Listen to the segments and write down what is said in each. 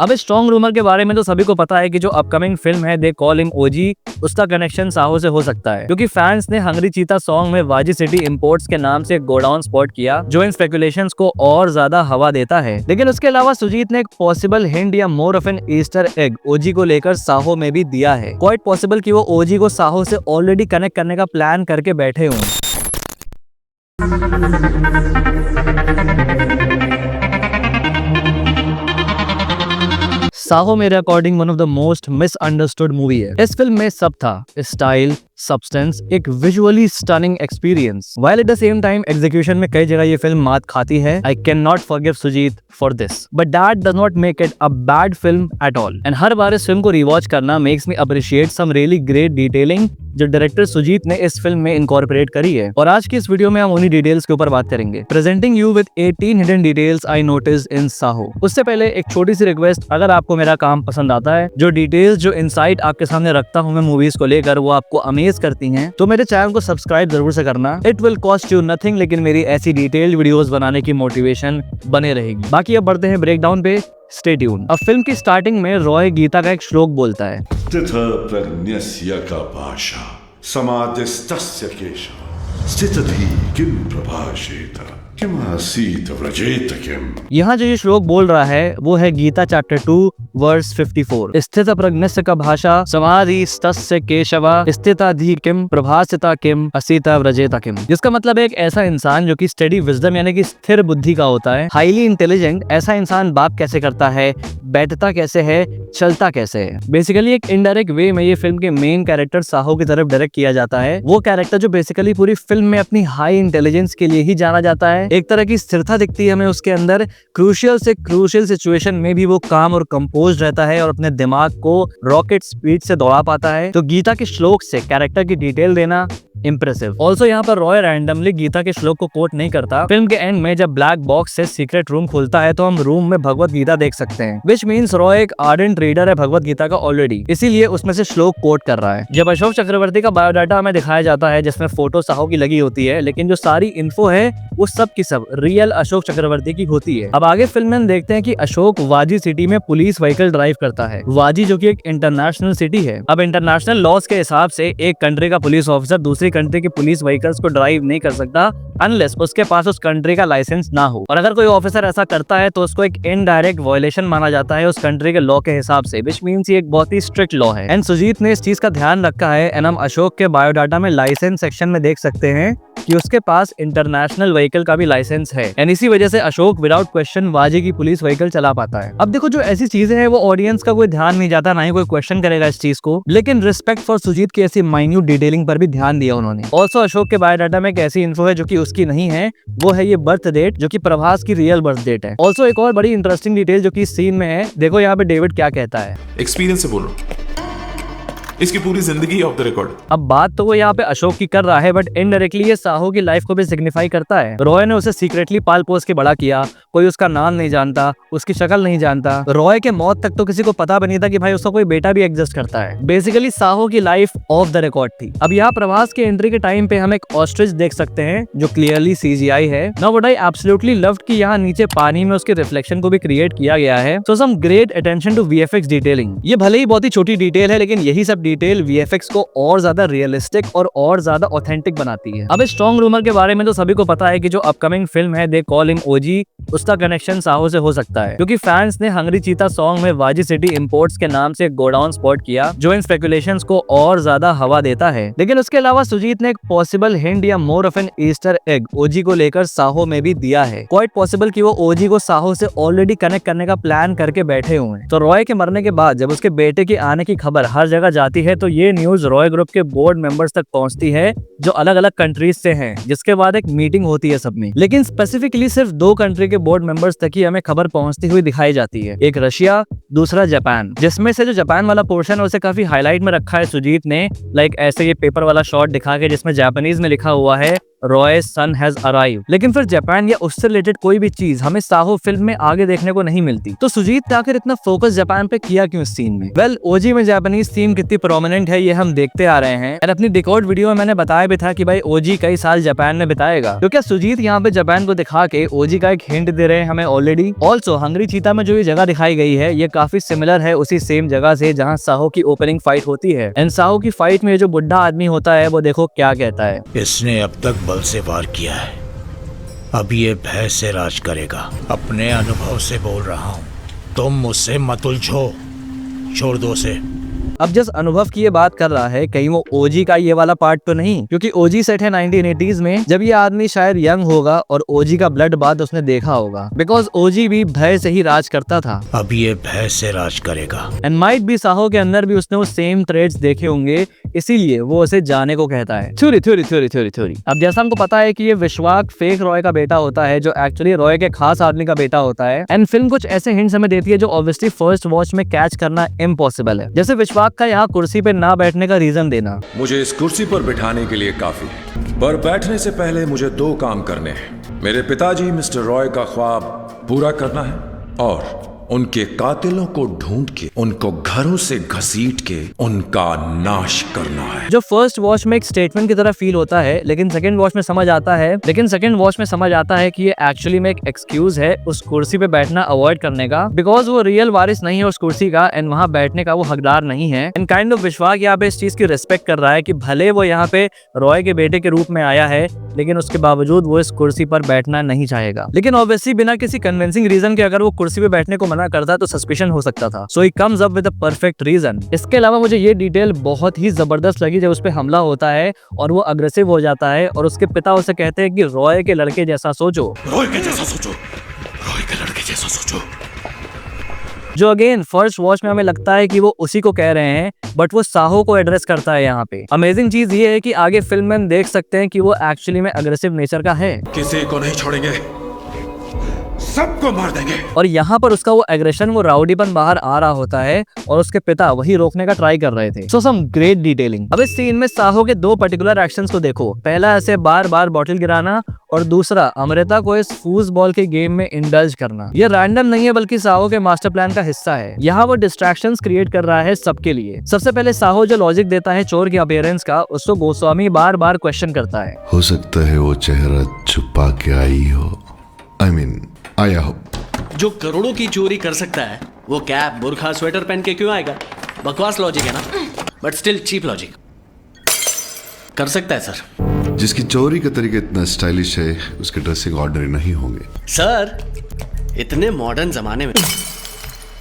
अब इस strong rumour के बारे में तो सभी को पता है कि जो अपकमिंग फिल्म है दे कॉल हिम ओजी, उसका कनेक्शन साहो से हो सकता है, क्योंकि फैंस ने हंग्री चीता सॉन्ग में वाजी सिटी इंपोर्ट्स के नाम से एक गोडाउन स्पॉट किया, जो इन स्पेकुलेशंस को और ज्यादा हवा देता है। लेकिन उसके अलावा सुजीत ने एक पॉसिबल हिंट या more of an Easter egg OG को लेकर साहो में भी दिया है। क्वाइट पॉसिबल कि वो ओजी को साहो से ऑलरेडी कनेक्ट करने का प्लान करके बैठे हों। साहो मेरे according one of the most misunderstood movie है। इस फिल्म में सब था, स्टाइल, सब्सटेंस, एक visually stunning experience, while at the same time execution में कई जगह ये फिल्म मात खाती है। I can not forgive Sujeeth for this, but that does not make it a bad film at all. And हर बार इस फिल्म को रिवॉच करना makes me appreciate some really great detailing जो डायरेक्टर सुजीत ने इस फिल्म में इनकॉर्पोरेट करी है। और आज की इस वीडियो में हम उन्हीं डिटेल्स के ऊपर बात करेंगे, presenting you with 18 hidden details I noticed in Saaho. उससे पहले एक छोटी सी रिक्वेस्ट, अगर आपको मेरा काम पसंद आता है, जो डिटेल्स, जो इनसाइट आपके सामने रखता हूँ मैं मूवीज को लेकर, वो आपको अमेज करती हैं, तो मेरे चैनल को सब्सक्राइब जरूर से करना। It will cost you nothing, लेकिन मेरी ऐसी डिटेल्ड वीडियोस बनाने की मोटिवेशन बने रहेगी। बाकी अब बढ़ते हैं ब्रेकडाउन पे, स्टे ट्यून। अब फिल्म की स्टार्टिंग में रॉय गीता का एक श्लोक बोलता है, प्रज्ञस्य का भाषा समाधिस्तस्य केशव स्थितधि किम प्रभाषेत किम आसीत व्रजेत किम। यहाँ जो ये श्लोक बोल रहा है वो है गीता चैप्टर 2 वर्स 54। स्थित प्रज्ञस्य का भाषा समाधिस्तस्य केशव स्थिताधि किम प्रभासिता किम असीता व्रजेता किम। जिसका मतलब है एक ऐसा इंसान जो कि स्टडी विजडम यानी कि स्थिर बुद्धि का होता है, हाईली इंटेलिजेंट, ऐसा इंसान बात कैसे करता है, बैठता कैसे है, चलता कैसे है। बेसिकली एक इनडायरेक्ट वे में ये फिल्म के मेन कैरेक्टर साहो की तरफ डायरेक्ट किया जाता है। वो कैरेक्टर जो बेसिकली पूरी फिल्म में अपनी हाई इंटेलिजेंस के लिए ही जाना जाता है। एक तरह की स्थिरता दिखती है हमें उसके अंदर, क्रूशियल से क्रूशियल सिचुएशन में भी वो काम और कंपोज रहता है और अपने दिमाग को रॉकेट स्पीड से दौड़ा पाता है। तो गीता के श्लोक से कैरेक्टर की डिटेल देना इम्प्रेसिव। ऑल्सो यहाँ पर रॉय रैंडमली गीता के श्लोक को कोट नहीं करता। फिल्म के एंड में जब ब्लैक बॉक्स से सीक्रेट रूम खुलता है तो हम रूम में भगवत गीता देख सकते हैं, विच मीन्स रॉय एक आर्डेंट रीडर है भगवत गीता का ऑलरेडी, इसीलिए उसमें से श्लोक कोट कर रहा है। जब अशोक चक्रवर्ती का बायोडाटा हमें दिखाया जाता है जिसमें फोटो साहो की लगी होती है, लेकिन जो सारी इन्फो है वो सब की सब रियल अशोक चक्रवर्ती की होती है। अब आगे फिल्म में देखते हैं कि अशोक वाजी सिटी में पुलिस व्हीकल ड्राइव करता है। वाजी जो कि एक इंटरनेशनल सिटी है। अब इंटरनेशनल लॉज के हिसाब से एक कंट्री का पुलिस ऑफिसर दूसरी कंट्री की पुलिस व्हीकल्स को ड्राइव नहीं कर सकता अनलेस उसके पास उस कंट्री का लाइसेंस ना हो। और अगर कोई ऑफिसर ऐसा करता है तो उसको एक इनडायरेक्ट वायलेशन माना जाता है उस कंट्री के लॉ के हिसाब से, विच मीन्स ये एक बहुत ही स्ट्रिक्ट लॉ है। एंड सुजीत ने इस चीज का ध्यान रखा है। एंड हम अशोक के बायोडाटा में लाइसेंस सेक्शन में देख सकते हैं कि उसके पास इंटरनेशनल व्हीकल का भी लाइसेंस है। एंड इसी वजह से अशोक विदाउट क्वेश्चन वाजी की पुलिस व्हीकल चला पाता है। अब देखो जो ऐसी चीजें हैं वो ऑडियंस का कोई ध्यान नहीं जाता, ना ही कोई क्वेश्चन करेगा इस चीज को, लेकिन रिस्पेक्ट फॉर सुजीत की ऐसी माइन्यूट डिटेलिंग पर भी ध्यान दिया उन्होंने। ऑल्सो अशोक के बायोडाटा में एक ऐसी इन्फो है जो कि उसकी नहीं है, वो है ये बर्थ डेट जो कि प्रभास की रियल बर्थ डेट है। ऑल्सो एक और बड़ी इंटरेस्टिंग डिटेल जो कि इस सीन में है, देखो यहाँ पे डेविड क्या कहता है, एक्सपीरियंस से बोल रहा हूं, इसकी पूरी जिंदगी ऑफ द रिकॉर्ड। अब बात तो वो यहाँ पे अशोक की कर रहा है, बट इनडायरेक्टली ये साहो की लाइफ को भी सिग्निफाई करता है। रॉय ने उसे सीक्रेटली पाल पोस के बड़ा किया, कोई उसका नाम नहीं जानता, उसकी शक्ल नहीं जानता। रॉय के मौत तक तो किसी को पता भी नहीं था कि भाई उसका कोई बेटा भी एग्जिस्ट करता है। बेसिकली साहो की लाइफ ऑफ द रिकॉर्ड थी। अब यहाँ प्रभास के एंट्री के टाइम पे हम एक ऑस्ट्रिच देख सकते हैं जो क्लियरली CGI है। Now what I absolutely loved कि यहाँ नीचे पानी में उसके रिफ्लेक्शन को भी क्रिएट किया गया है। So some great attention to VFX detailing. ये भले ही बहुत ही छोटी डिटेल है, लेकिन यही सब डिटेल VFX को और ज्यादा रियलिस्टिक और ज्यादा ऑथेंटिक बनाती है। अब इस स्ट्रॉन्ग रूमर के बारे में तो सभी को पता है कि जो अपकमिंग फिल्म है दे कॉल हिम ओजी, उसका कनेक्शन साहो से हो सकता है, क्योंकि फैंस ने हंग्री चीता सॉन्ग में वाजी सिटी इंपोर्ट्स के नाम से एक गोडाउन स्पॉट किया, जो इन स्पेकुलेशंस को और ज्यादा हवा देता है। लेकिन उसके अलावा सुजीत ने एक पॉसिबल हिंट या more of an Easter egg OG को लेकर साहो में भी दिया है। क्वाइट पॉसिबल कि वो ओजी को साहो से ऑलरेडी कनेक्ट करने का प्लान करके बैठे हुए हैं। तो रॉय के मरने के बाद जब उसके बेटे के आने की खबर हर जगह जाती है तो ये न्यूज रॉय ग्रुप के बोर्ड मेंबर्स तक पहुंचती है जो अलग अलग कंट्रीज से हैं, जिसके बाद एक मीटिंग होती है सब में। लेकिन स्पेसिफिकली सिर्फ 2 कंट्री के बोर्ड मेंबर्स तक ही हमें खबर पहुंचती हुई दिखाई जाती है, एक रशिया, दूसरा जापान। जिसमें से जो जापान वाला पोर्शन है उसे काफी हाईलाइट में रखा है सुजीत ने, लाइक ऐसे ये पेपर वाला शॉट दिखा के जिसमें जापानीज में लिखा हुआ है रॉय सन हैज अराइव्ड। लेकिन फिर जापान या उससे रिलेटेड कोई भी चीज हमें साहो फिल्म में आगे देखने को नहीं मिलती। तो सुजीत ने आखिर इतना फोकस जापान पे किया क्यों इस सीन में? वेल, ओजी में जापानीज थीम कितनी प्रोमिनेंट है ये हम देखते आ रहे हैं। और अपनी डिकोड वीडियो में मैंने बताया भी था कि भाई ओजी कई साल जापान में बिताएगा। तो क्या सुजीत यहाँ पे जापान को दिखा के ओजी का एक हिंट दे रहे हैं हमें ऑलरेडी? ऑल्सो हंग्री चीता में जो ये जगह दिखाई गई है ये काफी सिमिलर है उसी सेम जगह से जहाँ साहो की ओपनिंग फाइट होती है। एंड साहो की फाइट में जो बुढ़ा आदमी होता है वो देखो क्या कहता है। इसने अब तक बल से वार किया है, अब ये भय से राज करेगा। अपने अनुभव से बोल रहा हूँ, तुम मुझसे मत उलझो, छोड़ दो उसे। अब जिस अनुभव की ये बात कर रहा है कहीं वो ओजी का ये वाला पार्ट तो नहीं, क्योंकि ओजी सेट है 1980s में, जब ये आदमी शायद यंग होगा और ओजी का ब्लड बाथ उसने देखा होगा। बिकॉज ओजी भी भय से ही राज करता था। अब ये भय से राज करेगा। एंड माइट भी साहो के अंदर भी उसने वो सेम ट्रेड्स देखे होंगे, इसीलिए वो उसे जाने को कहता है। थ्योरी। अब जैसा हमको पता है कि ये विश्वाक फेक रॉय का बेटा होता है जो एक्चुअली रॉय के खास आदमी का बेटा होता है। एंड फिल्म कुछ ऐसे हिंट्स हमें देती है जो ऑब्वियसली फर्स्ट वॉच में कैच करना इम्पॉसिबल है। जैसे विश्वाक का यहाँ कुर्सी पे ना बैठने का रीजन देना। मुझे इस कुर्सी पर बिठाने के लिए काफी है, पर बैठने से पहले मुझे 2 काम करने हैं। मेरे पिताजी मिस्टर रॉय का ख्वाब पूरा करना है और उनके कातिलों को ढूंढ के उनको घरों से घसीट के उनका नाश करना है। जो फर्स्ट वॉच में एक स्टेटमेंट की तरह फील होता है, लेकिन सेकंड वॉच में समझ आता है कि ये एक्चुअली में एक एक्सक्यूज है उस कुर्सी पे बैठना अवॉइड करने का, बिकॉज वो रियल वारिस नहीं है उस कुर्सी का एंड वहाँ बैठने का वो हकदार नहीं है। एंड काइंड ऑफ विश्वास यहाँ पे इस चीज की रिस्पेक्ट कर रहा है कि भले वो यहाँ पे रॉय के बेटे के रूप में आया है, लेकिन उसके बावजूद वो इस कुर्सी पर बैठना नहीं चाहेगा। लेकिन ऑब्वियसली बिना किसी कन्विंसिंग रीजन के अगर वो कुर्सी पे बैठने को मना करता तो सस्पिशन हो सकता था। So he comes up with a perfect reason. इसके अलावा मुझे ये डिटेल बहुत ही जबरदस्त लगी जब उस पे हमला होता है और वो अग्रेसिव हो जाता है और उसके पिता उसे कहते हैं कि रॉय के लड़के जैसा सोचो, रॉय के जैसा सोचो, रॉय के लड़के जैसा सोचो। जो अगेन फर्स्ट वॉच में हमें लगता है कि वो उसी को कह रहे हैं, बट वो साहो को एड्रेस करता है यहाँ पे। अमेजिंग चीज ये है कि आगे फिल्म में हम देख सकते हैं कि वो एक्चुअली में अग्रेसिव नेचर का है। किसी को नहीं छोड़ेंगे, सबको मार देंगे। और यहाँ पर उसका वो एग्रेशन, वो राउडीपन बाहर आ रहा होता है और उसके पिता वही रोकने का ट्राई कर रहे थे। सो सम ग्रेट डिटेलिंग। अब इस सीन में साहो के 2 पर्टिकुलर एक्शंस को देखो। पहला ऐसे बार बार बॉटल गिराना और दूसरा अमृता को इस फूसबॉल के गेम में इंडल्ज करना। ये रैंडम नहीं है बल्कि साहो के मास्टर प्लान का हिस्सा है। यहाँ वो डिस्ट्रैक्शंस क्रिएट कर रहा है सबके लिए। सबसे पहले साहो जो लॉजिक देता है चोर के अपीयरेंस का, उसको गोस्वामी बार बार क्वेश्चन करता है। हो सकता है वो चेहरा छुपा के आई हो, आया हो। जो करोड़ों की चोरी कर सकता है वो कैप, बुरखा, स्वेटर पहन के क्यों आएगा? बकवास लॉजिक है ना, बट स्टिल चीप लॉजिक। कर सकता है सर। जिसकी चोरी का तरीका इतना स्टाइलिश है उसके ड्रेसिंग ऑर्डिनरी नहीं होंगे। सर इतने मॉडर्न जमाने में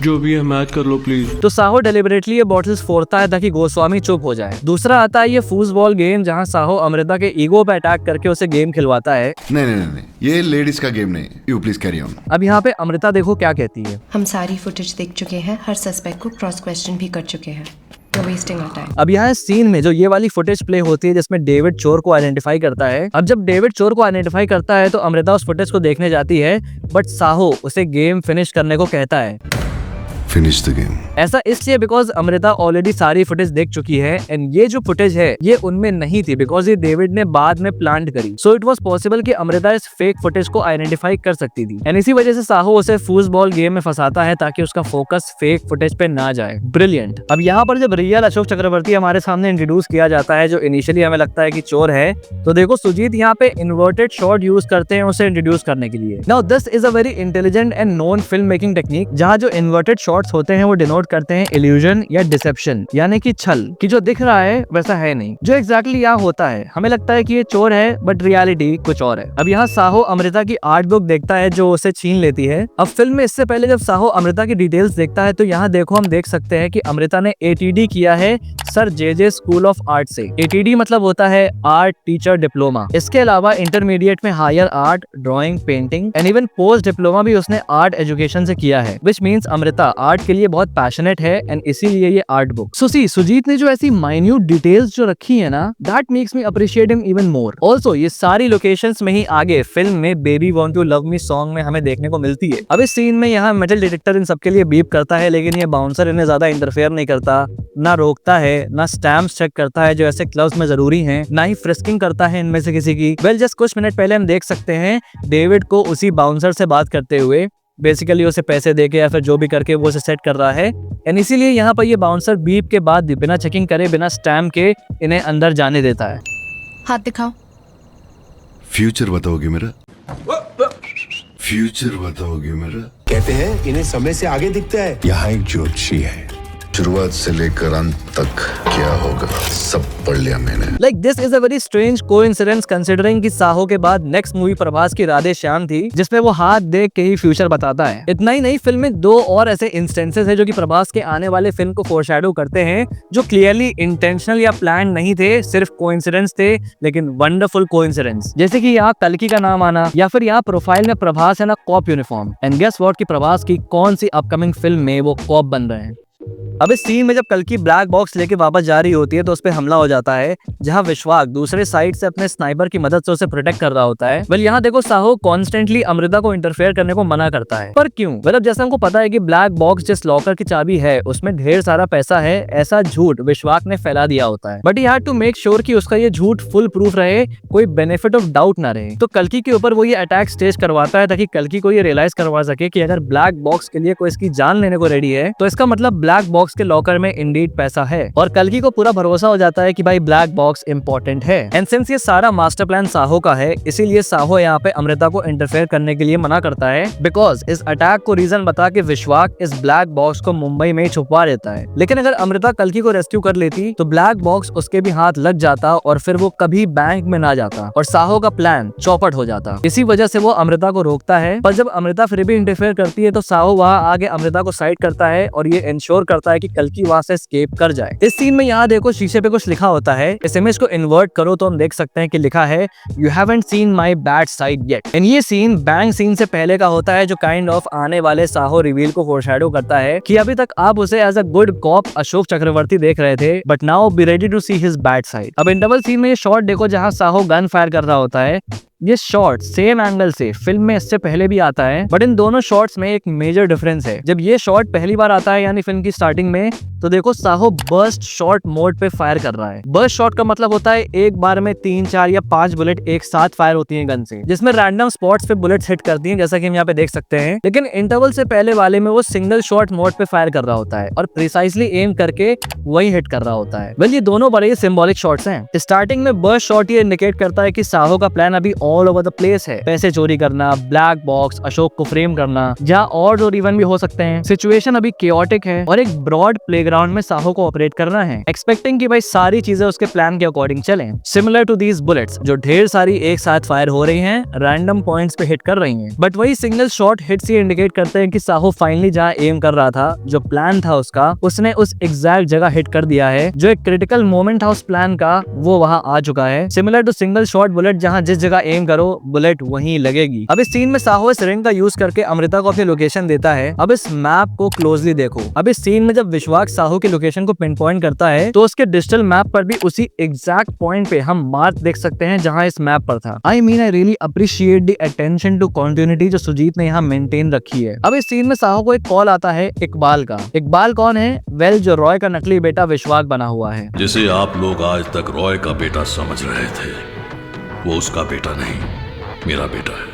जो भी है मैच कर लो प्लीज। तो साहो डेलिबरेटली ये बॉटल्स फोड़ता है ताकि गोस्वामी चुप हो जाए। दूसरा आता है ये फूसबॉल गेम, जहां साहो अमृता के ईगो पे अटैक करके उसे गेम खिलवाता है। नहीं, ये लेडीज का गेम नहीं। You please carry on. अब यहाँ पे अमृता देखो क्या कहती है। हम सारी फुटेज देख चुके हैं, हर सस्पेक्ट को क्रॉस क्वेश्चन भी कर चुके हैं। Wasting our time. अब यहाँ सीन में जो ये वाली फुटेज प्ले होती है जिसमें डेविड चोर को आइडेंटिफाई करता है। अब जब डेविड चोर को आइडेंटिफाई करता है तो अमृता उस फुटेज को देखने जाती है, बट साहो उसे गेम फिनिश करने को कहता है। Finish the game. ऐसा इसलिए बिकॉज अमृता ऑलरेडी सारी फुटेज देख चुकी है एंड ये जो फुटेज है ये उनमें नहीं थी, बिकॉज ये डेविड ने बाद में प्लांट करी। सो इट वाज पॉसिबल कि अमृता इस फेक फुटेज को आइडेंटिफाई कर सकती थी एंड इसी वजह से साहो उसे फूसबॉल गेम में फंसाता है ताकि उसका फोकस फेक फुटेज पे ना जाए। ब्रिलियंट। अब यहाँ पर जब रियल अशोक चक्रवर्ती हमारे सामने इंट्रोड्यूस किया जाता है जो इनिशियली हमें लगता है कि चोर है, तो देखो सुजीत यहाँ पे इन्वर्टेड शॉट यूज करते हैं उसे इंट्रोड्यूस करने के लिए। Now this is a very intelligent and known film making technique, जहाँ जो इन्वर्टेड शॉट्स होते हैं वो डिनोट करते हैं इल्यूजन या डिसेप्शन, यानी कि छल, कि जो दिख रहा है वैसा है नहीं। जो एग्जैक्टली यहाँ होता है, हमें लगता है कि ये चोर है बट रियलिटी कुछ और है। अब यहाँ साहो अमृता की आर्ट बुक देखता है जो उसे छीन लेती है। अब फिल्म में इससे पहले जब साहो अमृता की डिटेल्स देखता है तो यहाँ देखो हम देख सकते हैं कि अमृता ने ATD किया है sir JJ school of art से। ATD मतलब होता है आर्ट टीचर डिप्लोमा। इसके अलावा इंटरमीडिएट में higher art, drawing, painting and even post diploma भी उसने आर्ट एजुकेशन से किया है, विच मीन्स अमृता आर्ट के लिए बहुत पैशनेट है एंड इसीलिए ये art book. So see Sujeet ने जो ऐसी माइन्यूट डिटेल्स जो रखी है ना, that makes me appreciate him even more. Also ये सारी लोकेशंस में ही आगे फिल्म में baby want to love me song में हमें देखने को मिलती है। अब इस सीन में यहाँ मेटल डिटेक्टर इन सबके लिए बीप करता है, लेकिन ये बाउंसर इन्हें ज्यादा इंटरफेयर नहीं करता, ना रोकता है, ना स्टैम्प्स चेक करता है जो ऐसे क्लब्स में जरूरी हैं, ना ही फ्रिस्किंग करता है इनमें से किसी की। वेल जस्ट कुछ मिनट पहले हम देख सकते हैं डेविड को उसी बाउंसर से बात करते हुए, बेसिकली उसे पैसे देके या फिर जो भी करके वो उसे सेट कर रहा है। एंड इसीलिए यहाँ पर ये बाउंसर बीप के बाद बिना चेकिंग करे, बिना स्टैम्प के इन्हें अंदर जाने देता है। हाथ दिखाओ। फ्यूचर बताओगे मेरा? फ्यूचर बताओगे मेरा? कहते हैं इन्हें समय से आगे दिखता है। यहाँ एक ज्योतिषी है, शुरुआत से लेकर अंत तक क्या होगा सब पढ़ लिया मैंने। Like this is a very strange coincidence considering कि साहो के बाद नेक्स्ट मूवी प्रभास की राधे श्याम थी, जिसमें वो हाथ देख के ही फ्यूचर बताता है। इतना ही नहीं, फिल्म में 2 और ऐसे इंस्टेंसेस है जो कि प्रभास के आने वाले फिल्म को फोरशैडो करते हैं, जो क्लियरली इंटेंशनल या प्लान नहीं थे, सिर्फ कोइंसिडेंस थे, लेकिन वंडरफुल कोइंसिडेंस। जैसे कि यहाँ कल्कि का नाम आना, या फिर यहाँ प्रोफाइल में प्रभास है ना cop uniform. And guess what कि प्रभास की कौन सी अपकमिंग फिल्म में वो कॉप बन रहे हैं। अब इस सीन में जब कल्कि ब्लैक बॉक्स लेके वापस जा रही होती है तो उस पर हमला हो जाता है, जहां विश्वाक दूसरे साइड से अपने स्नाइपर की मदद से उसे प्रोटेक्ट कर रहा होता है। वेल यहाँ देखो साहो कॉन्स्टेंटली अमृता को इंटरफेयर करने को मना करता है, पर क्यों? मतलब जैसा हमको पता है कि ब्लैक बॉक्स जिस लॉकर की चाबी है उसमें ढेर सारा पैसा है, ऐसा झूठ विश्वाक ने फैला दिया होता है। But he had to make sure कि उसका ये झूठ फुल प्रूफ रहे, कोई बेनिफिट ऑफ डाउट ना रहे। तो कल्कि के ऊपर वो ये अटैक स्टेज करवाता है ताकि कल्कि को ये रियलाइज करवा सके कि अगर ब्लैक बॉक्स के लिए कोई इसकी जान लेने को रेडी है तो इसका मतलब ब्लैक बॉक्स के लॉकर में इंडीड पैसा है। और कल्कि को पूरा भरोसा हो जाता है कि भाई ब्लैक बॉक्स इंपॉर्टेंट है। एंड सिंस ये सारा मास्टर प्लान साहो का है, इसीलिए साहो यहाँ पे अमृता को इंटरफेयर करने के लिए मना करता है, बिकॉज इस अटैक को रीजन बता के विश्वाक इस ब्लैक बॉक्स को मुंबई में छुपवा देता है। लेकिन अगर अमृता कल्कि को रेस्क्यू कर लेती तो ब्लैक बॉक्स उसके भी हाथ लग जाता और फिर वो कभी बैंक में ना जाता और साहो का प्लान चौपट हो जाता। इसी वजह से वो अमृता को रोकता है, पर जब अमृता फिर भी इंटरफेयर करती है तो साहो वहाँ आगे अमृता को साइड करता है और ये इंश्योर करता है कि कल्कि वहाँ से एस्केप कर जाए। इस सीन में यहाँ देखो शीशे पे कुछ लिखा होता है, इस इमेज को इन्वर्ट करो तो हम देख सकते हैं कि लिखा है you haven't seen my bad side yet. And ये सीन बैंक सीन से पहले का होता है, जो काइंड ऑफ आने वाले साहो रिवील को फोरशैडो करता है कि अभी तक आप उसे as a good cop Ashok Chakravarthy देख रहे थे, but now be ready to see his bad side. अब इंटरवल सीन में ये शॉट देखो जहाँ साहो गन फायर कर रहा होता है। ये शॉट सेम एंगल से फिल्म में इससे पहले भी आता है, बट इन दोनों शॉट्स में एक मेजर डिफरेंस है। जब ये शॉट पहली बार आता है यानी फिल्म की स्टार्टिंग में, तो देखो साहो बर्स्ट शॉट मोड पे फायर कर रहा है। बर्स्ट शॉट का मतलब होता है एक बार में 3, 4 या 5 बुलेट एक साथ फायर होती हैं गन से, जिसमें रैंडम स्पॉट्स पे बुलेट्स हिट करती हैं, जैसा कि हम यहाँ पे देख सकते हैं। लेकिन इंटरवल से पहले वाले में वो सिंगल शॉट मोड पे फायर कर रहा होता है और प्रिसाइसली एम करके वही हिट कर रहा होता है। वेल ये दोनों बड़े सिंबॉलिक शॉट्स हैं। स्टार्टिंग में बर्स्ट शॉट ये इंडिकेट करता है कि साहो का प्लान अभी ऑल ओवर द प्लेस है, पैसे चोरी करना, ब्लैक बॉक्स, अशोक को फ्रेम करना, जहाँ और इवन भी हो सकते हैं। सिचुएशन अभी केओटिक है और एक ब्रॉड प्लेग्राउंड में साहो को ऑपरेट करना है, एक्सपेक्टिंग कि भाई सारी चीजें उसके प्लान के अकॉर्डिंग चलें। सिमिलर टू दीज बुलेट्स जो ढेर सारी एक साथ फायर हो रही हैं, रैंडम पॉइंट्स पे हिट कर रही हैं, बट वही सिंगल शॉट हिट्स ये इंडिकेट करते हैं कि साहो फाइनली जहाँ एम कर रहा था, जो प्लान था उसका, उसने उस एग्जैक्ट जगह हिट कर दिया है। जो एक क्रिटिकल मोमेंट था उस प्लान का, वो वहाँ आ चुका है। Similar to single shot bullet, जहाँ जिस जगह एम करो बुलेट वहीं लगेगी। अब इस सीन में साहो इस रिंग का यूज करके अमृता को अपनी लोकेशन देता है। अब इस मैप को क्लोजली देखो। अब इस सीन में जब विश्वाक साहो की लोकेशन को पिन पॉइंट करता है तो उसके डिजिटल मैप पर भी उसी एग्जैक्ट पॉइंट पे हम मार्क देख सकते हैं जहां इस मैप पर था। I really appreciate the attention to continuity जो सुजीत ने यहाँ मेंटेन रखी है। अब इस सीन में साहो को एक कॉल आता है इकबाल का। इकबाल कौन है? वेल जो रॉय का नकली बेटा विश्वाक बना हुआ है, जिसे आप लोग आज तक रॉय का बेटा समझ रहे थे, वो उसका बेटा नहीं, मेरा बेटा है,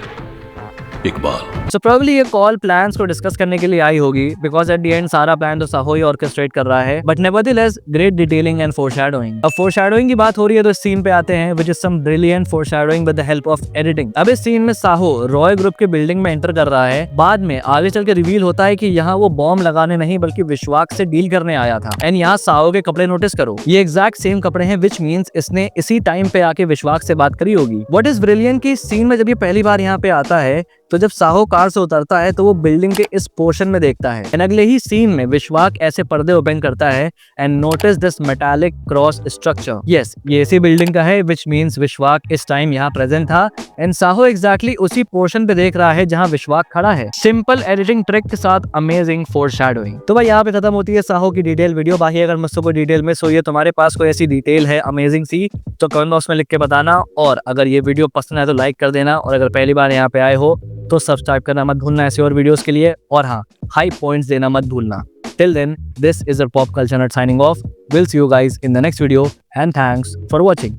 इकबाल। So probably ये कॉल प्लान्स को डिस्कस करने के लिए आई होगी, बिकॉज एट द एंड सारा प्लान तो साहो ही ऑर्केस्ट्रेट कर रहा है। But nevertheless great detailing and foreshadowing. अब फोरशैडोइंग की बात हो रही है तो इस सीन पे आते हैं, which is some brilliant foreshadowing with the help of editing. अब इस सीन में साहो रॉय ग्रुप के बिल्डिंग में एंटर कर रहा है। बाद में आगे चल के रिवील होता है कि यहाँ वो बॉम्ब लगाने नहीं बल्कि विश्वाक से डील करने आया था। एंड यहाँ साहो के कपड़े नोटिस करो, ये एग्जैक्ट सेम कपड़े हैं, विच मीन्स इसने इसी टाइम पे आके विश्वाक से बात करी होगी। व्हाट इज ब्रिलियंट की सीन में जब ये पहली बार यहाँ पे आता है तो जब साहो कार से उतरता है तो वो बिल्डिंग के इस पोर्शन में देखता है। एंड अगले ही सीन में विश्वाक ऐसे पर्दे ओपन करता है and notice this metallic cross structure. Yes, ये इसी बिल्डिंग का है, विच मीन्स विश्वाक इस टाइम यहाँ प्रेजेंट था एंड साहो एग्जैक्टली उसी पोर्शन पे देख रहा है जहाँ विश्वाक खड़ा है। सिंपल एडिटिंग ट्रिक के साथ अमेजिंग फोरशैडोइंग। तो भाई यहाँ पे खत्म होती है साहो की डिटेल वीडियो। बाकी अगर मुझसे कोई डिटेल मिस हुई है, तुम्हारे पास कोई ऐसी डिटेल है अमेजिंग सी, तो कमेंट बॉक्स में लिख के बताना। और अगर ये वीडियो पसंद है तो लाइक कर देना, और अगर पहली बार यहाँ पे आए हो तो सब्सक्राइब करना मत भूलना ऐसे और वीडियोस के लिए। और हाँ, हाई पॉइंट्स देना मत भूलना। Till then, this is your Pop Culture Nut signing off. We'll see you guys in the next video and thanks for watching.